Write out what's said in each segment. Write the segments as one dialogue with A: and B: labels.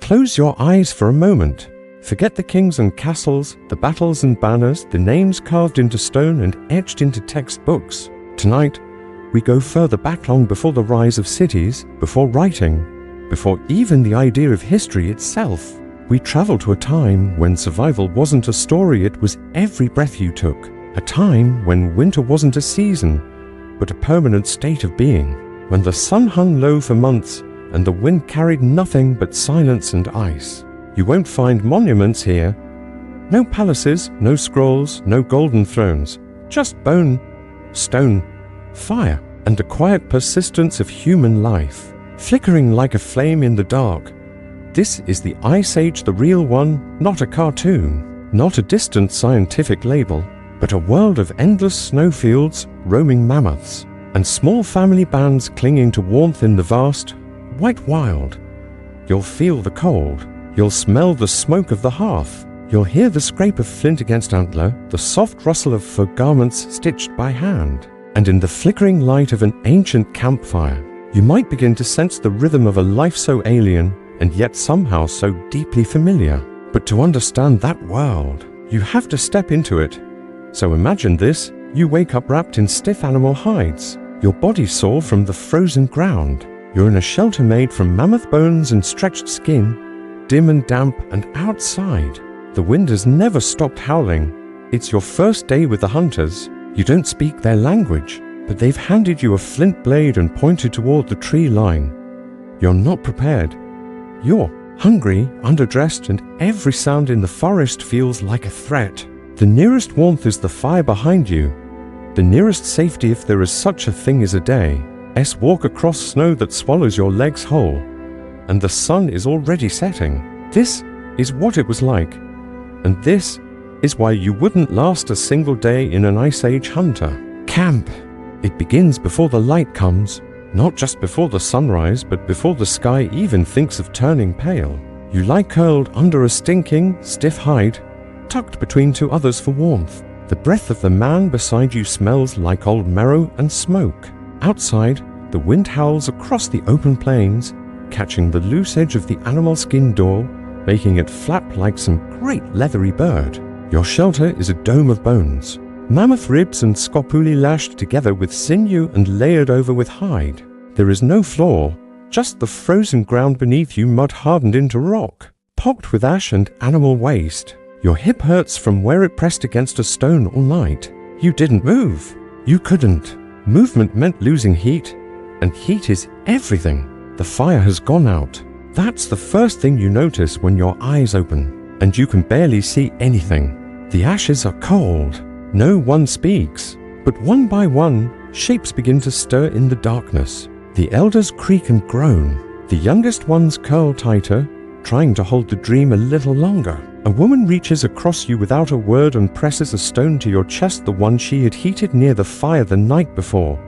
A: Close your eyes for a moment. Forget the kings and castles, the battles and banners, the names carved into stone and etched into textbooks. Tonight, we go further back long before the rise of cities, before writing, before even the idea of history itself. We travel to a time when survival wasn't a story, it was every breath you took. A time when winter wasn't a season, but a permanent state of being. When the sun hung low for months and the wind carried nothing but silence and ice. You won't find monuments here. No palaces, no scrolls, no golden thrones. Just bone, stone, fire, and a quiet persistence of human life, flickering like a flame in the dark. This is the Ice Age, the real one, not a cartoon, not a distant scientific label, but a world of endless snowfields, roaming mammoths, and small family bands clinging to warmth in the vast, white wild. You'll feel the cold. You'll smell the smoke of the hearth. You'll hear the scrape of flint against antler, the soft rustle of fur garments stitched by hand. And in the flickering light of an ancient campfire, you might begin to sense the rhythm of a life so alien and yet somehow so deeply familiar. But to understand that world, you have to step into it. So imagine this: you wake up wrapped in stiff animal hides, your body sore from the frozen ground. You're in a shelter made from mammoth bones and stretched skin, dim and damp and outside. The wind has never stopped howling. It's your first day with the hunters. You don't speak their language, but they've handed you a flint blade and pointed toward the tree line. You're not prepared. You're hungry, underdressed, and every sound in the forest feels like a threat. The nearest warmth is the fire behind you. The nearest safety, if there is such a thing as a day. Walk across snow that swallows your legs whole. And the sun is already setting. This is what it was like. And this is why you wouldn't last a single day in an Ice Age hunter. Camp. It begins before the light comes, not just before the sunrise, but before the sky even thinks of turning pale. You lie curled under a stinking, stiff hide, tucked between two others for warmth. The breath of the man beside you smells like old marrow and smoke. Outside, the wind howls across the open plains, catching the loose edge of the animal skin door, making it flap like some great leathery bird. Your shelter is a dome of bones, mammoth ribs and scopuli lashed together with sinew and layered over with hide. There is no floor, just the frozen ground beneath you, mud hardened into rock, pocked with ash and animal waste. Your hip hurts from where it pressed against a stone all night. You didn't move. You couldn't. Movement meant losing heat, and heat is everything. The fire has gone out. That's the first thing you notice when your eyes open, and you can barely see anything. The ashes are cold. No one speaks, but one by one, shapes begin to stir in the darkness. The elders creak and groan. The youngest ones curl tighter, trying to hold the dream a little longer. A woman reaches across you without a word and presses a stone to your chest, the one she had heated near the fire the night before,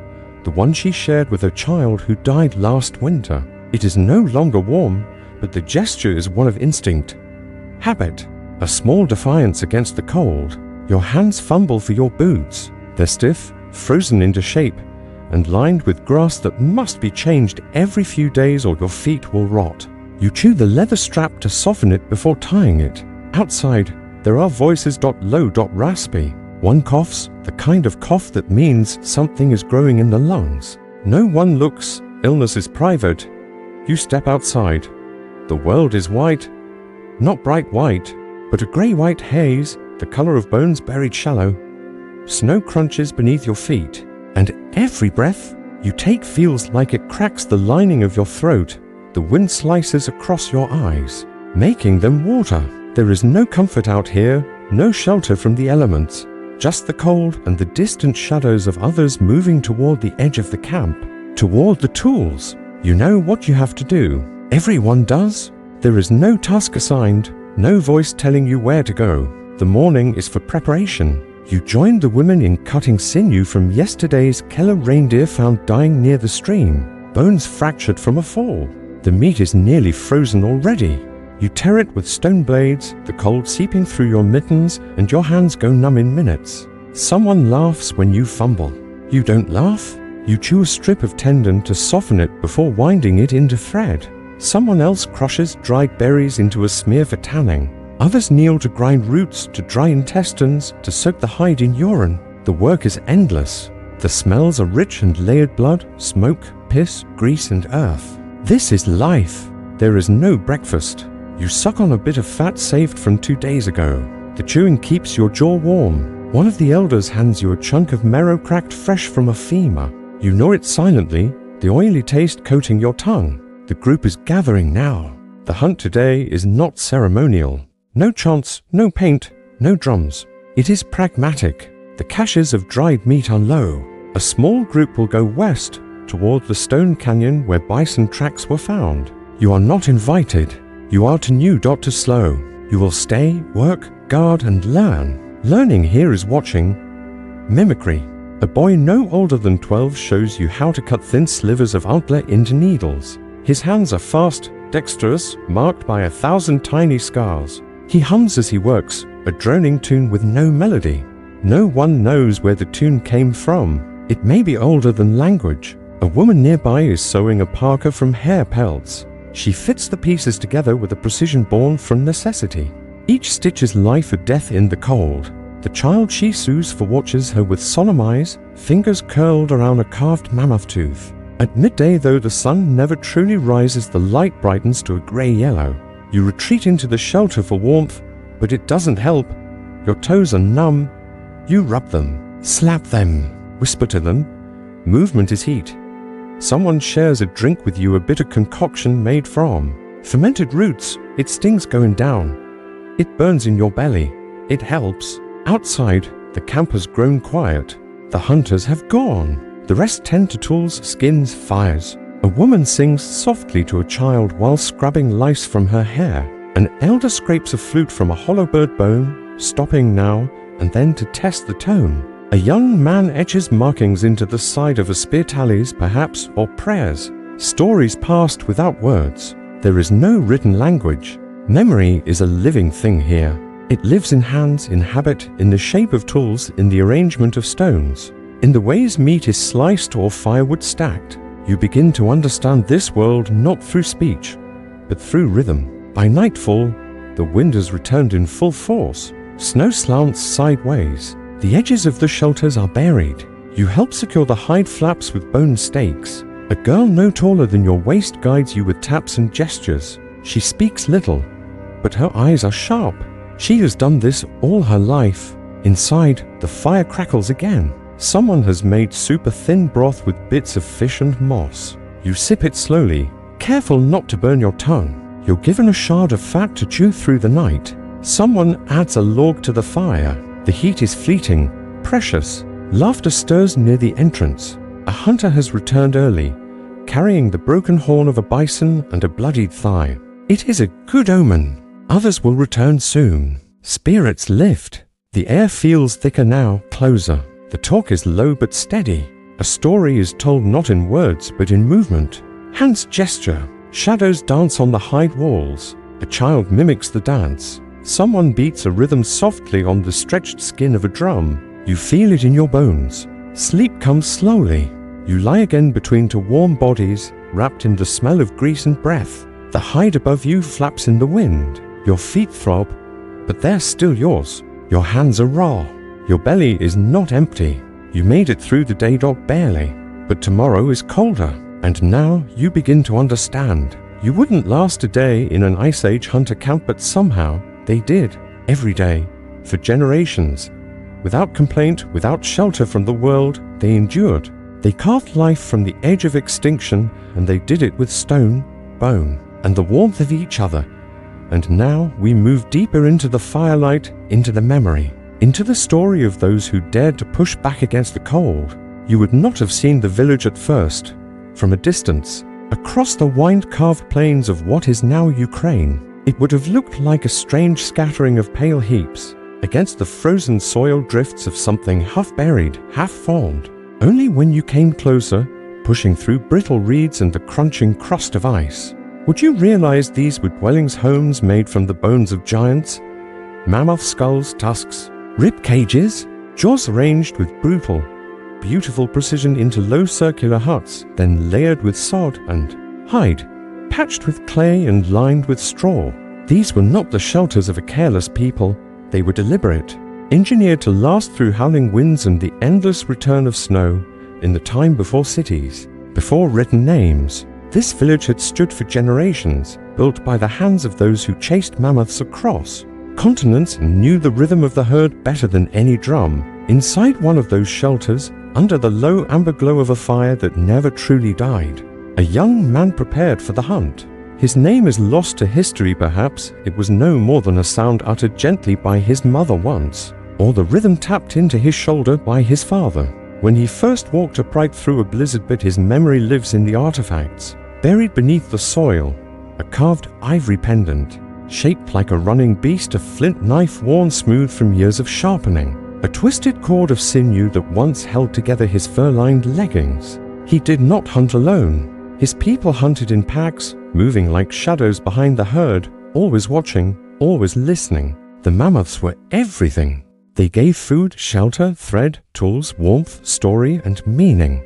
A: the one she shared with her child who died last winter. It is no longer warm, but the gesture is one of instinct, habit, a small defiance against the cold. Your hands fumble for your boots. They're stiff, frozen into shape, and lined with grass that must be changed every few days or your feet will rot. You chew the leather strap to soften it before tying it. Outside, there are voices, low, raspy. One coughs, the kind of cough that means something is growing in the lungs. No one looks, illness is private. You step outside. The world is white, not bright white, but a grey-white haze, the color of bones buried shallow. Snow crunches beneath your feet, and every breath you take feels like it cracks the lining of your throat. The wind slices across your eyes, making them water. There is no comfort out here, no shelter from the elements, just the cold and the distant shadows of others moving toward the edge of the camp, toward the tools. You know what you have to do. Everyone does. There is no task assigned, no voice telling you where to go. The morning is for preparation. You join the women in cutting sinew from yesterday's Keller reindeer found dying near the stream, bones fractured from a fall. The meat is nearly frozen already. You tear it with stone blades, the cold seeping through your mittens, and your hands go numb in minutes. Someone laughs when you fumble. You don't laugh. You chew a strip of tendon to soften it before winding it into thread. Someone else crushes dried berries into a smear for tanning. Others kneel to grind roots, to dry intestines, to soak the hide in urine. The work is endless. The smells are rich and layered: blood, smoke, piss, grease and earth. This is life. There is no breakfast. You suck on a bit of fat saved from 2 days ago. The chewing keeps your jaw warm. One of the elders hands you a chunk of marrow cracked fresh from a femur. You gnaw it silently, the oily taste coating your tongue. The group is gathering now. The hunt today is not ceremonial. No chants, no paint, no drums. It is pragmatic. The caches of dried meat are low. A small group will go west toward the stone canyon where bison tracks were found. You are not invited. You are to new Dr. Slow. You will stay, work, guard and learn. Learning here is watching. Mimicry. A boy no older than 12 shows you how to cut thin slivers of antler into needles. His hands are fast, dexterous, marked by 1,000 tiny scars. He hums as he works, a droning tune with no melody. No one knows where the tune came from. It may be older than language. A woman nearby is sewing a parka from hair pelts. She fits the pieces together with a precision born from necessity. Each stitch is life or death in the cold. The child she soothes for watches her with solemn eyes, fingers curled around a carved mammoth tooth. At midday, though the sun never truly rises, the light brightens to a grey yellow. You retreat into the shelter for warmth, but it doesn't help. Your toes are numb. You rub them, slap them, whisper to them. Movement is heat. Someone shares a drink with you, a bitter concoction made from fermented roots. It stings going down. It burns in your belly. It helps. Outside, the camp has grown quiet. The hunters have gone. The rest tend to tools, skins, fires. A woman sings softly to a child while scrubbing lice from her hair. An elder scrapes a flute from a hollow bird bone, stopping now and then to test the tone. A young man etches markings into the side of a spear, tallies perhaps, or prayers. Stories passed without words. There is no written language. Memory is a living thing here. It lives in hands, in habit, in the shape of tools, in the arrangement of stones, in the ways meat is sliced or firewood stacked. You begin to understand this world not through speech, but through rhythm. By nightfall, the wind has returned in full force. Snow slants sideways. The edges of the shelters are buried. You help secure the hide flaps with bone stakes. A girl no taller than your waist guides you with taps and gestures. She speaks little, but her eyes are sharp. She has done this all her life. Inside, the fire crackles again. Someone has made super thin broth with bits of fish and moss. You sip it slowly, careful not to burn your tongue. You're given a shard of fat to chew through the night. Someone adds a log to the fire. The heat is fleeting, precious. Laughter stirs near the entrance. A hunter has returned early, carrying the broken horn of a bison and a bloodied thigh. It is a good omen. Others will return soon. Spirits lift. The air feels thicker now, closer. The talk is low but steady. A story is told not in words but in movement. Hands gesture. Shadows dance on the hide walls. A child mimics the dance. Someone beats a rhythm softly on the stretched skin of a drum. You feel it in your bones. Sleep comes slowly. You lie again between two warm bodies, wrapped in the smell of grease and breath. The hide above you flaps in the wind. Your feet throb, but they're still yours. Your hands are raw. Your belly is not empty. You made it through the day, dog, barely. But tomorrow is colder, and now you begin to understand. You wouldn't last a day in an Ice Age hunter camp, but somehow they did, every day, for generations. Without complaint, without shelter from the world, they endured. They carved life from the edge of extinction, and they did it with stone, bone, and the warmth of each other. And now we move deeper into the firelight, into the memory, into the story of those who dared to push back against the cold. You would not have seen the village at first. From a distance, across the wind-carved plains of what is now Ukraine, it would have looked like a strange scattering of pale heaps against the frozen soil drifts of something half-buried, half-formed. Only when you came closer, pushing through brittle reeds and the crunching crust of ice, would you realize these were dwellings, homes made from the bones of giants, mammoth skulls, tusks, rib cages, jaws arranged with brutal, beautiful precision into low circular huts, then layered with sod and hide. patched with clay and lined with straw. These were not the shelters of a careless people. They were deliberate, engineered to last through howling winds and the endless return of snow in the time before cities, before written names. This village had stood for generations, built by the hands of those who chased mammoths across continents and knew the rhythm of the herd better than any drum. Inside one of those shelters, under the low amber glow of a fire that never truly died, a young man prepared for the hunt. His name is lost to history perhaps. It was no more than a sound uttered gently by his mother once, or the rhythm tapped into his shoulder by his father when he first walked upright through a blizzard, but his memory lives in the artifacts. Buried beneath the soil, a carved ivory pendant, shaped like a running beast, a flint knife worn smooth from years of sharpening, a twisted cord of sinew that once held together his fur-lined leggings. He did not hunt alone. His people hunted in packs, moving like shadows behind the herd, always watching, always listening. The mammoths were everything. They gave food, shelter, thread, tools, warmth, story, and meaning.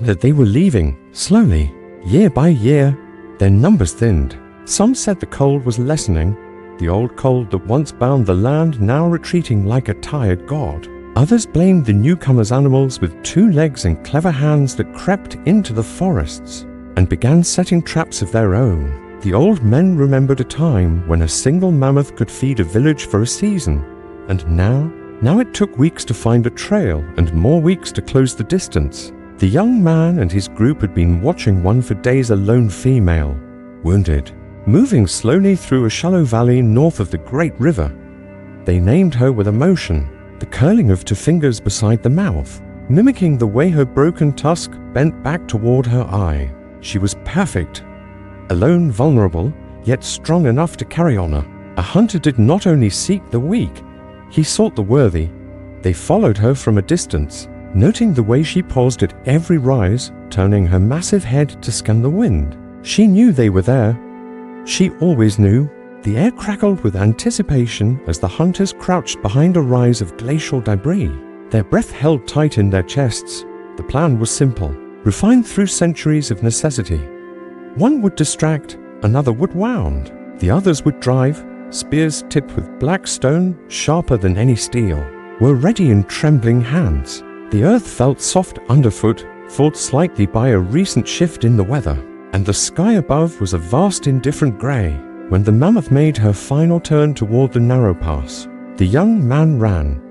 A: That they were leaving, slowly, year by year. Their numbers thinned. Some said the cold was lessening, the old cold that once bound the land now retreating like a tired god. Others blamed the newcomers' animals with 2 legs and clever hands that crept into the forests and began setting traps of their own. The old men remembered a time when a single mammoth could feed a village for a season, and now it took weeks to find a trail and more weeks to close the distance. The young man and his group had been watching one for days, a lone female, wounded, moving slowly through a shallow valley north of the great river. They named her with emotion, the curling of 2 fingers beside the mouth, mimicking the way her broken tusk bent back toward her eye. She was perfect, alone, vulnerable, yet strong enough to carry honor. A hunter did not only seek the weak, he sought the worthy. They followed her from a distance, noting the way she paused at every rise, turning her massive head to scan the wind. She knew they were there. She always knew. The air crackled with anticipation as the hunters crouched behind a rise of glacial debris, their breath held tight in their chests. The plan was simple, refined through centuries of necessity. One would distract, another would wound, the others would drive. Spears tipped with black stone, sharper than any steel, were ready in trembling hands. The earth felt soft underfoot, fought slightly by a recent shift in the weather, and the sky above was a vast indifferent gray. When the mammoth made her final turn toward the narrow pass, the young man ran,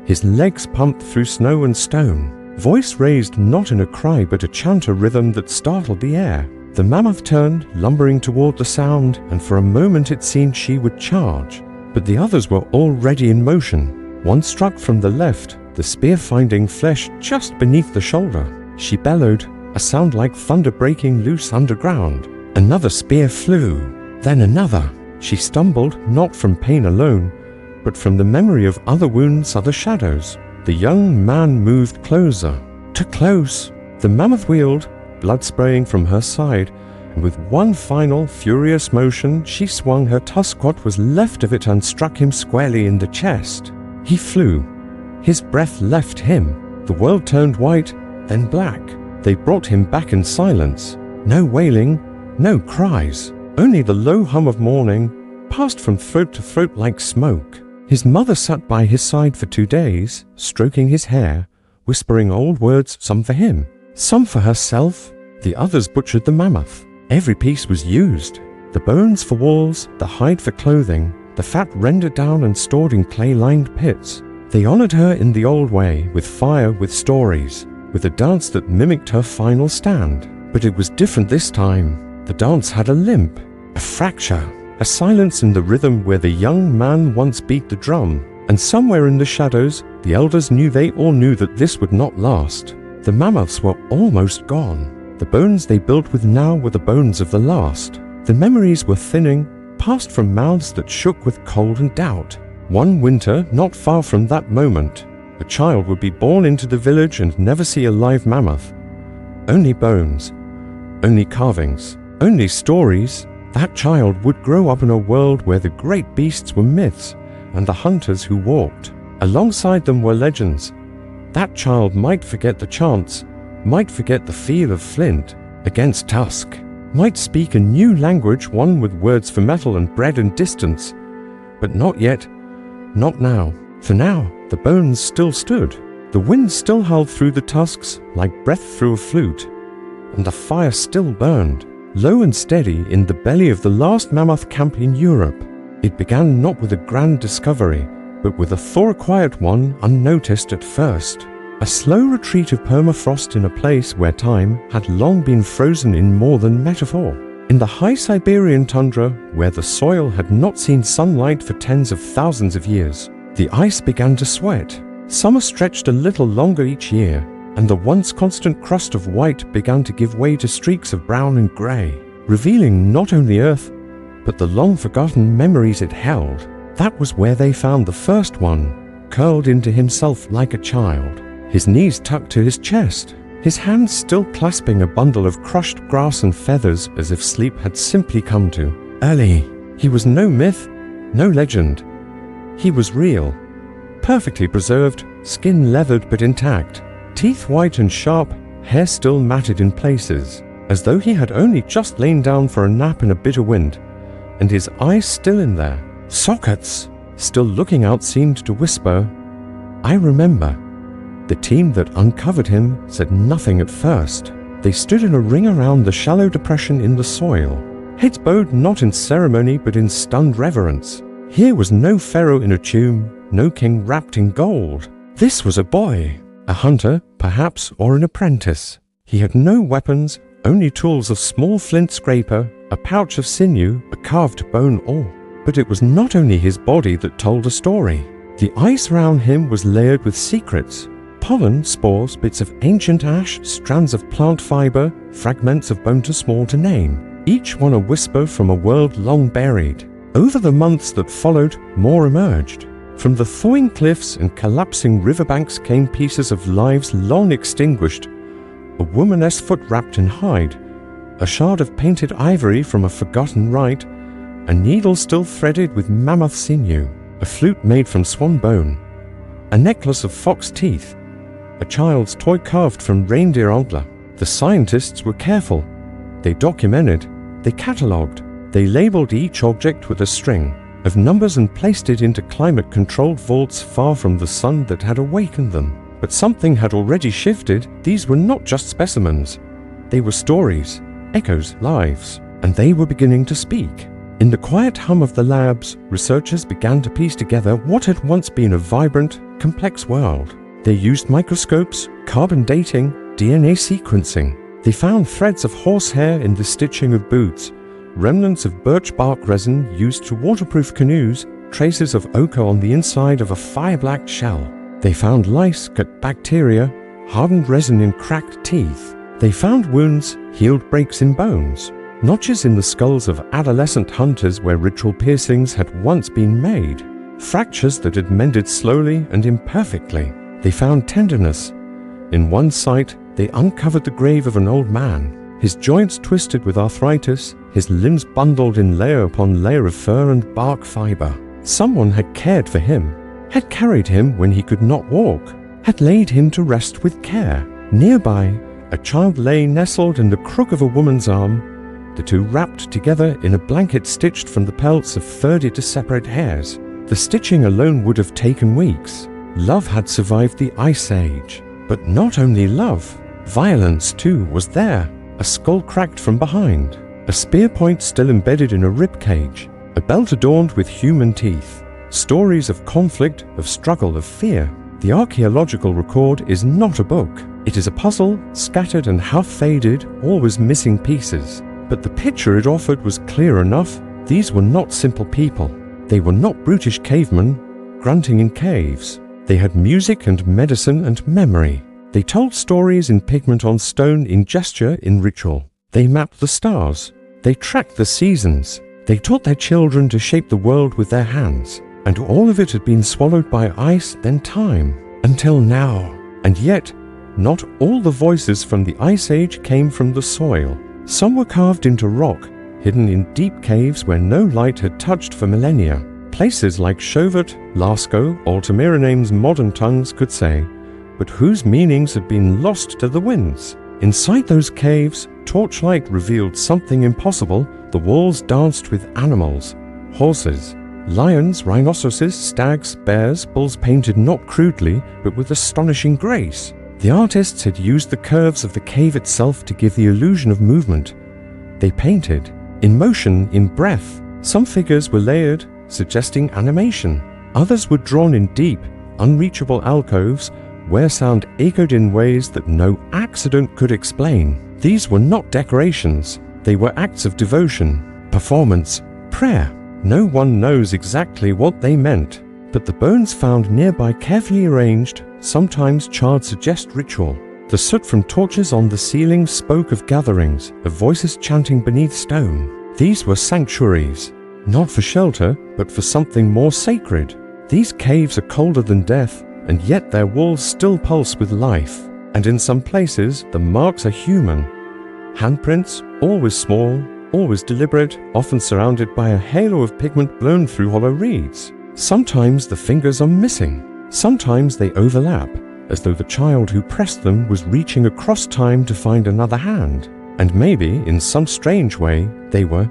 A: his legs pumped through snow and stone, voice raised not in a cry but a chanter rhythm that startled the air. The mammoth turned, lumbering toward the sound, and for a moment it seemed she would charge. But the others were already in motion. One struck from the left, the spear finding flesh just beneath the shoulder. She bellowed, a sound like thunder breaking loose underground. Another spear flew, then another. She stumbled, not from pain alone, but from the memory of other wounds, other shadows. The young man moved closer, too close. The mammoth wheeled, blood spraying from her side, and with one final, furious motion, she swung her tusk. What was left of it and struck him squarely in the chest. He flew. His breath left him. The world turned white, then black. They brought him back in silence. No wailing, no cries, only the low hum of mourning, passed from throat to throat like smoke. His mother sat by his side for 2 days, stroking his hair, whispering old words, some for him, some for herself. The others butchered the mammoth. Every piece was used. The bones for walls, the hide for clothing, the fat rendered down and stored in clay-lined pits. They honored her in the old way, with fire, with stories, with a dance that mimicked her final stand. But it was different this time. The dance had a limp, a fracture, a silence in the rhythm where the young man once beat the drum. And somewhere in the shadows, the elders knew, they all knew, that this would not last. The mammoths were almost gone. The bones they built with now were the bones of the last. The memories were thinning, passed from mouths that shook with cold and doubt. One winter, not far from that moment, a child would be born into the village and never see a live mammoth. Only bones, only carvings, only stories. That child would grow up in a world where the great beasts were myths, and the hunters who walked alongside them were legends. That child might forget the chants, might forget the feel of flint against tusk, might speak a new language, one with words for metal and bread and distance. But not yet, not now. For now, the bones still stood. The wind still howled through the tusks like breath through a flute, and the fire still burned, low and steady in the belly of the last mammoth camp in Europe. It began not with a grand discovery, but with a thaw-quiet one unnoticed at first. A slow retreat of permafrost in a place where time had long been frozen in more than metaphor. In the high Siberian tundra, where the soil had not seen sunlight for tens of thousands of years, the ice began to sweat. Summer stretched a little longer each year, and the once constant crust of white began to give way to streaks of brown and grey, revealing not only Earth, but the long-forgotten memories it held. That was where they found the first one, curled into himself like a child, his knees tucked to his chest, his hands still clasping a bundle of crushed grass and feathers as if sleep had simply come to. Early. He was no myth, no legend. He was real. Perfectly preserved, skin leathered but intact, teeth white and sharp, hair still matted in places, as though he had only just lain down for a nap in a bitter wind, and his eyes still in their sockets, still looking out, seemed to whisper, "I remember." The team that uncovered him said nothing at first. They stood in a ring around the shallow depression in the soil, heads bowed not in ceremony but in stunned reverence. Here was no pharaoh in a tomb, no king wrapped in gold. This was a boy, a hunter, perhaps, or an apprentice. He had no weapons, only tools of small flint scraper, a pouch of sinew, a carved bone ore. But it was not only his body that told a story. The ice round him was layered with secrets. Pollen, spores, bits of ancient ash, strands of plant fiber, fragments of bone too small to name, each one a whisper from a world long buried. Over the months that followed, more emerged. From the thawing cliffs and collapsing riverbanks came pieces of lives long extinguished, a woman's foot wrapped in hide, a shard of painted ivory from a forgotten rite, a needle still threaded with mammoth sinew, a flute made from swan bone, a necklace of fox teeth, a child's toy carved from reindeer antler. The scientists were careful. They documented, they catalogued, they labeled each object with a string of numbers and placed it into climate-controlled vaults far from the sun that had awakened them. But something had already shifted. These were not just specimens. They were stories, echoes, lives, and they were beginning to speak. In the quiet hum of the labs, researchers began to piece together what had once been a vibrant, complex world. They used microscopes, carbon dating, DNA sequencing. They found threads of horsehair in the stitching of boots, remnants of birch bark resin used to waterproof canoes, traces of ochre on the inside of a fire-black shell. They found lice, gut bacteria, hardened resin in cracked teeth. They found wounds, healed breaks in bones, notches in the skulls of adolescent hunters where ritual piercings had once been made, fractures that had mended slowly and imperfectly. They found tenderness. In one site, they uncovered the grave of an old man, his joints twisted with arthritis, his limbs bundled in layer upon layer of fur and bark fiber. Someone had cared for him, had carried him when he could not walk, had laid him to rest with care. Nearby, a child lay nestled in the crook of a woman's arm, the two wrapped together in a blanket stitched from the pelts of 30 to separate hairs. The stitching alone would have taken weeks. Love had survived the Ice Age. But not only love, violence too was there. A skull cracked from behind, a spear point still embedded in a rib cage, a belt adorned with human teeth. Stories of conflict, of struggle, of fear. The archaeological record is not a book. It is a puzzle, scattered and half-faded, always missing pieces. But the picture it offered was clear enough. These were not simple people. They were not brutish cavemen, grunting in caves. They had music and medicine and memory. They told stories in pigment on stone, in gesture, in ritual. They mapped the stars. They tracked the seasons. They taught their children to shape the world with their hands. And all of it had been swallowed by ice, then time, until now. And yet, not all the voices from the Ice Age came from the soil. Some were carved into rock, hidden in deep caves where no light had touched for millennia. Places like Chauvet, Lascaux, Altamira names modern tongues could say, but whose meanings had been lost to the winds. Inside those caves, torchlight revealed something impossible. The walls danced with animals, horses, lions, rhinoceroses, stags, bears, bulls painted not crudely, but with astonishing grace. The artists had used the curves of the cave itself to give the illusion of movement. They painted, in motion, in breath. Some figures were layered, suggesting animation. Others were drawn in deep, unreachable alcoves, where sound echoed in ways that no accident could explain. These were not decorations. They were acts of devotion, performance, prayer. No one knows exactly what they meant, but the bones found nearby, carefully arranged, sometimes charred, suggest ritual. The soot from torches on the ceiling spoke of gatherings, of voices chanting beneath stone. These were sanctuaries, not for shelter, but for something more sacred. These caves are colder than death, and yet their walls still pulse with life. And in some places, the marks are human. Handprints, always small, always deliberate, often surrounded by a halo of pigment blown through hollow reeds. Sometimes the fingers are missing. Sometimes they overlap, as though the child who pressed them was reaching across time to find another hand. And maybe, in some strange way, they were,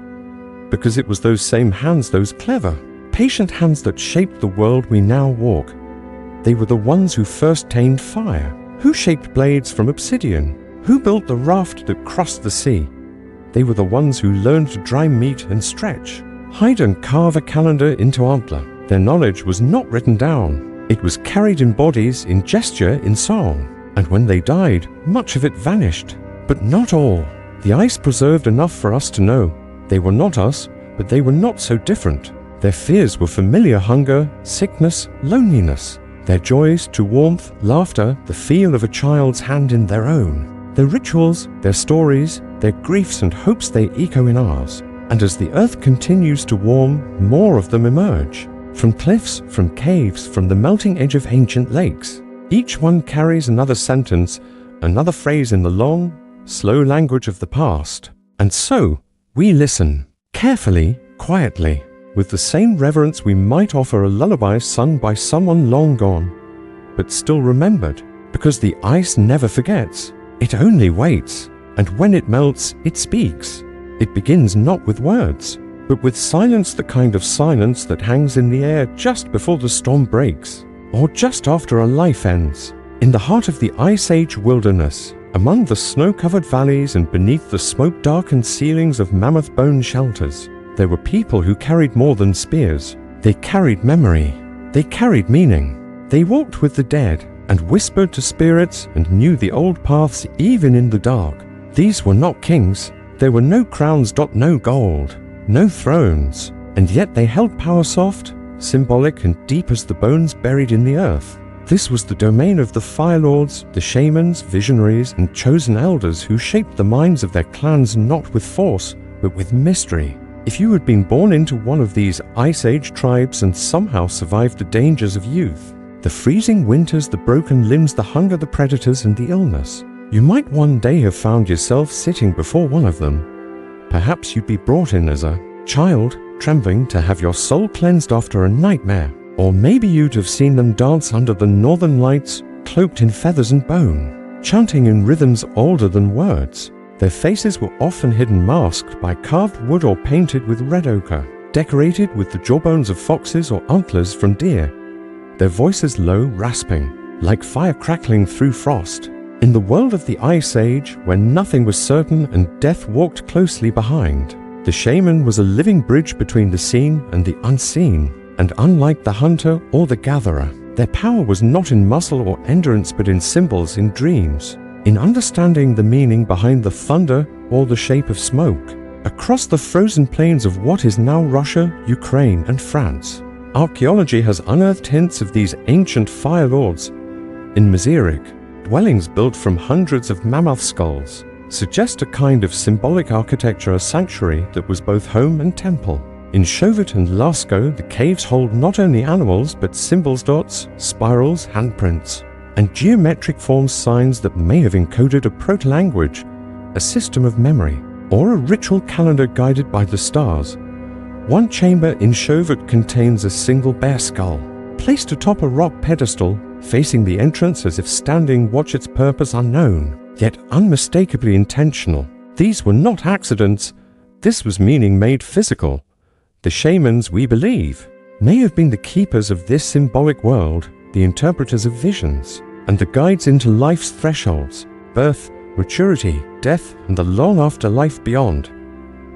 A: because it was those same hands, those clever, patient hands that shaped the world we now walk. They were the ones who first tamed fire, who shaped blades from obsidian, who built the raft that crossed the sea. They were the ones who learned to dry meat and stretch, hide and carve a calendar into antler. Their knowledge was not written down. It was carried in bodies, in gesture, in song. And when they died, much of it vanished. But not all. The ice preserved enough for us to know. They were not us, but they were not so different. Their fears were familiar: hunger, sickness, loneliness. Their joys to warmth, laughter, the feel of a child's hand in their own. Their rituals, their stories, their griefs and hopes, they echo in ours. And as the earth continues to warm, more of them emerge. From cliffs, from caves, from the melting edge of ancient lakes. Each one carries another sentence, another phrase in the long, slow language of the past. And so, we listen, carefully, quietly, with the same reverence we might offer a lullaby sung by someone long gone, but still remembered, because the ice never forgets. It only waits, and when it melts, it speaks. It begins not with words, but with silence, the kind of silence that hangs in the air just before the storm breaks, or just after a life ends. In the heart of the Ice Age wilderness, among the snow-covered valleys and beneath the smoke-darkened ceilings of mammoth bone shelters, there were people who carried more than spears. They carried memory. They carried meaning. They walked with the dead and whispered to spirits and knew the old paths even in the dark. These were not kings. There were no crowns, no gold, no thrones, and yet they held power soft, symbolic and deep as the bones buried in the earth. This was the domain of the Fire Lords, the shamans, visionaries, and chosen elders who shaped the minds of their clans not with force, but with mystery. If you had been born into one of these Ice Age tribes and somehow survived the dangers of youth, the freezing winters, the broken limbs, the hunger, the predators, and the illness, you might one day have found yourself sitting before one of them. Perhaps you'd be brought in as a child, trembling to have your soul cleansed after a nightmare. Or maybe you'd have seen them dance under the northern lights, cloaked in feathers and bone, chanting in rhythms older than words. Their faces were often hidden, masked by carved wood or painted with red ochre, decorated with the jawbones of foxes or antlers from deer. Their voices low, rasping, like fire crackling through frost. In the world of the Ice Age, where nothing was certain and death walked closely behind, the shaman was a living bridge between the seen and the unseen. And unlike the hunter or the gatherer, their power was not in muscle or endurance, but in symbols, in dreams, in understanding the meaning behind the thunder or the shape of smoke. Across the frozen plains of what is now Russia, Ukraine, and France, archaeology has unearthed hints of these ancient fire lords. In Mezirich, dwellings built from hundreds of mammoth skulls suggest a kind of symbolic architecture, a sanctuary that was both home and temple. In Chauvet and Lascaux, the caves hold not only animals, but symbols, dots, spirals, handprints, and geometric forms, signs that may have encoded a proto-language, a system of memory, or a ritual calendar guided by the stars. One chamber in Chauvet contains a single bear skull, placed atop a rock pedestal, facing the entrance as if standing watch, its purpose unknown. yet unmistakably intentional. These were not accidents. This was meaning made physical. The shamans, we believe, may have been the keepers of this symbolic world, the interpreters of visions, and the guides into life's thresholds, birth, maturity, death, and the long afterlife beyond.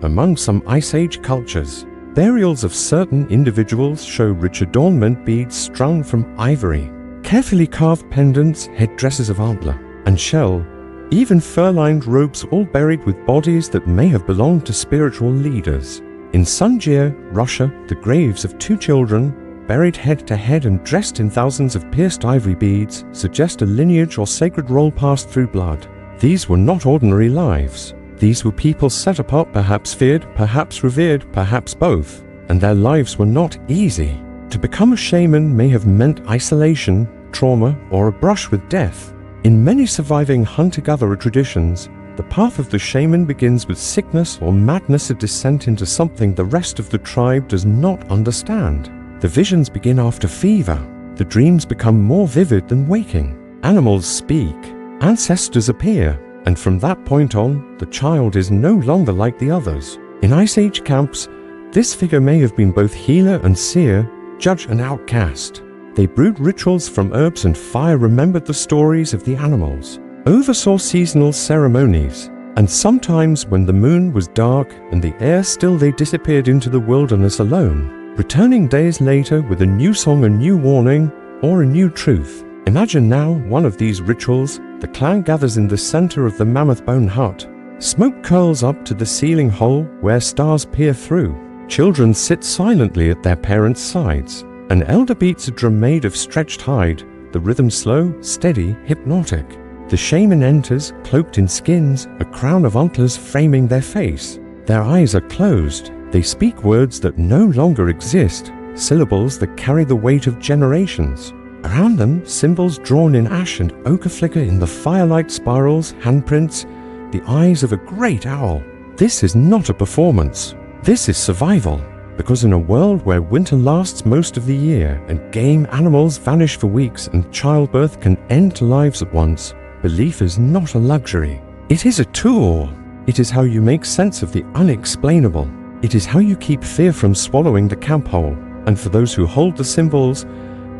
A: Among some Ice Age cultures, burials of certain individuals show rich adornment beads strung from ivory, carefully carved pendants, headdresses of antler and shell, even fur-lined robes, all buried with bodies that may have belonged to spiritual leaders. In Sunjir, Russia, the graves of 2 children, buried head to head and dressed in thousands of pierced ivory beads, suggest a lineage or sacred role passed through blood. These were not ordinary lives. These were people set apart, perhaps feared, perhaps revered, perhaps both, and their lives were not easy. To become a shaman may have meant isolation, trauma, or a brush with death. In many surviving hunter-gatherer traditions, the path of the shaman begins with sickness or madness, a descent into something the rest of the tribe does not understand. The visions begin after fever. The dreams become more vivid than waking. Animals speak. Ancestors appear. And from that point on, the child is no longer like the others. In Ice Age camps, this figure may have been both healer and seer, judge and outcast. They brewed rituals from herbs and fire, remembered the stories of the animals, oversaw seasonal ceremonies, and sometimes when the moon was dark and the air still, they disappeared into the wilderness alone, returning days later with a new song, a new warning, or a new truth. Imagine now one of these rituals. The clan gathers in the center of the mammoth bone hut. Smoke curls up to the ceiling hole where stars peer through. Children sit silently at their parents' sides. An elder beats a drum made of stretched hide, the rhythm slow, steady, hypnotic. The shaman enters, cloaked in skins, a crown of antlers framing their face. Their eyes are closed. They speak words that no longer exist, syllables that carry the weight of generations. Around them, symbols drawn in ash and ochre flicker in the firelight, spirals, handprints, the eyes of a great owl. This is not a performance. This is survival. Because in a world where winter lasts most of the year and game animals vanish for weeks and childbirth can end lives at once, belief is not a luxury. It is a tool. It is how you make sense of the unexplainable. It is how you keep fear from swallowing the camp hole. And for those who hold the symbols,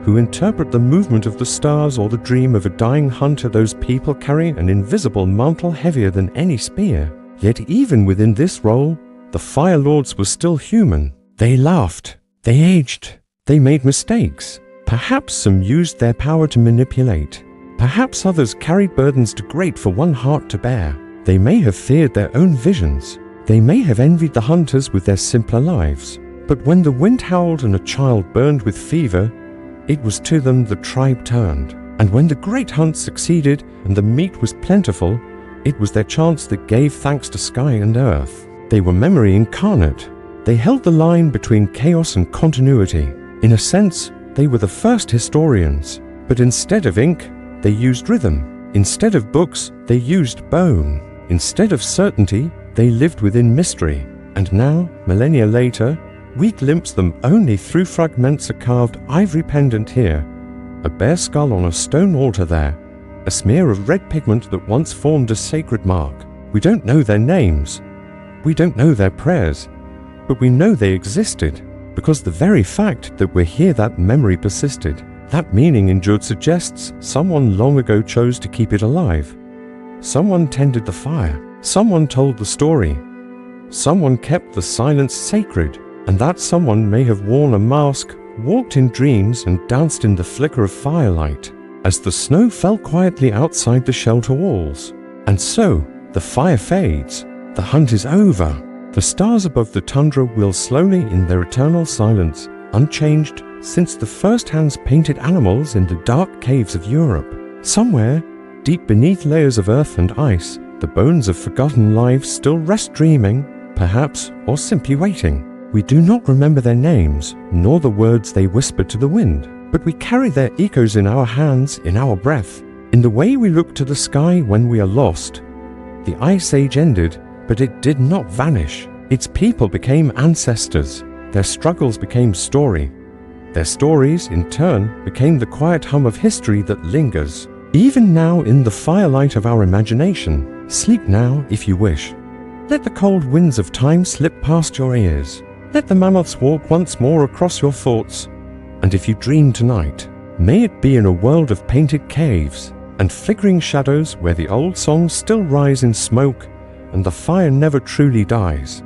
A: who interpret the movement of the stars or the dream of a dying hunter, those people carry an invisible mantle heavier than any spear. Yet even within this role, the Fire Lords were still human. They laughed, they aged, they made mistakes. Perhaps some used their power to manipulate. Perhaps others carried burdens too great for one heart to bear. They may have feared their own visions. They may have envied the hunters with their simpler lives. But when the wind howled and a child burned with fever, it was to them the tribe turned. And when the great hunt succeeded and the meat was plentiful, it was their chance that gave thanks to sky and earth. They were memory incarnate. They held the line between chaos and continuity. In a sense, they were the first historians. But instead of ink, they used rhythm. Instead of books, they used bone. Instead of certainty, they lived within mystery. And now, millennia later, we glimpse them only through fragments, a carved ivory pendant here, a bare skull on a stone altar there, a smear of red pigment that once formed a sacred mark. We don't know their names. We don't know their prayers. But we know they existed, because the very fact that we're here, that memory persisted. That meaning endured suggests someone long ago chose to keep it alive. Someone tended the fire. Someone told the story. Someone kept the silence sacred. And that someone may have worn a mask, walked in dreams, and danced in the flicker of firelight, as the snow fell quietly outside the shelter walls. And so, the fire fades. The hunt is over. The stars above the tundra wheel slowly in their eternal silence, unchanged since the first hands painted animals in the dark caves of Europe. Somewhere, deep beneath layers of earth and ice, the bones of forgotten lives still rest, dreaming, perhaps, or simply waiting. We do not remember their names, nor the words they whispered to the wind, but we carry their echoes in our hands, in our breath, in the way we look to the sky when we are lost. The Ice Age ended, but it did not vanish. Its people became ancestors. Their struggles became story. Their stories, in turn, became the quiet hum of history that lingers. Even now in the firelight of our imagination, sleep now if you wish. Let the cold winds of time slip past your ears. Let the mammoths walk once more across your thoughts. And if you dream tonight, may it be in a world of painted caves and flickering shadows where the old songs still rise in smoke and the fire never truly dies.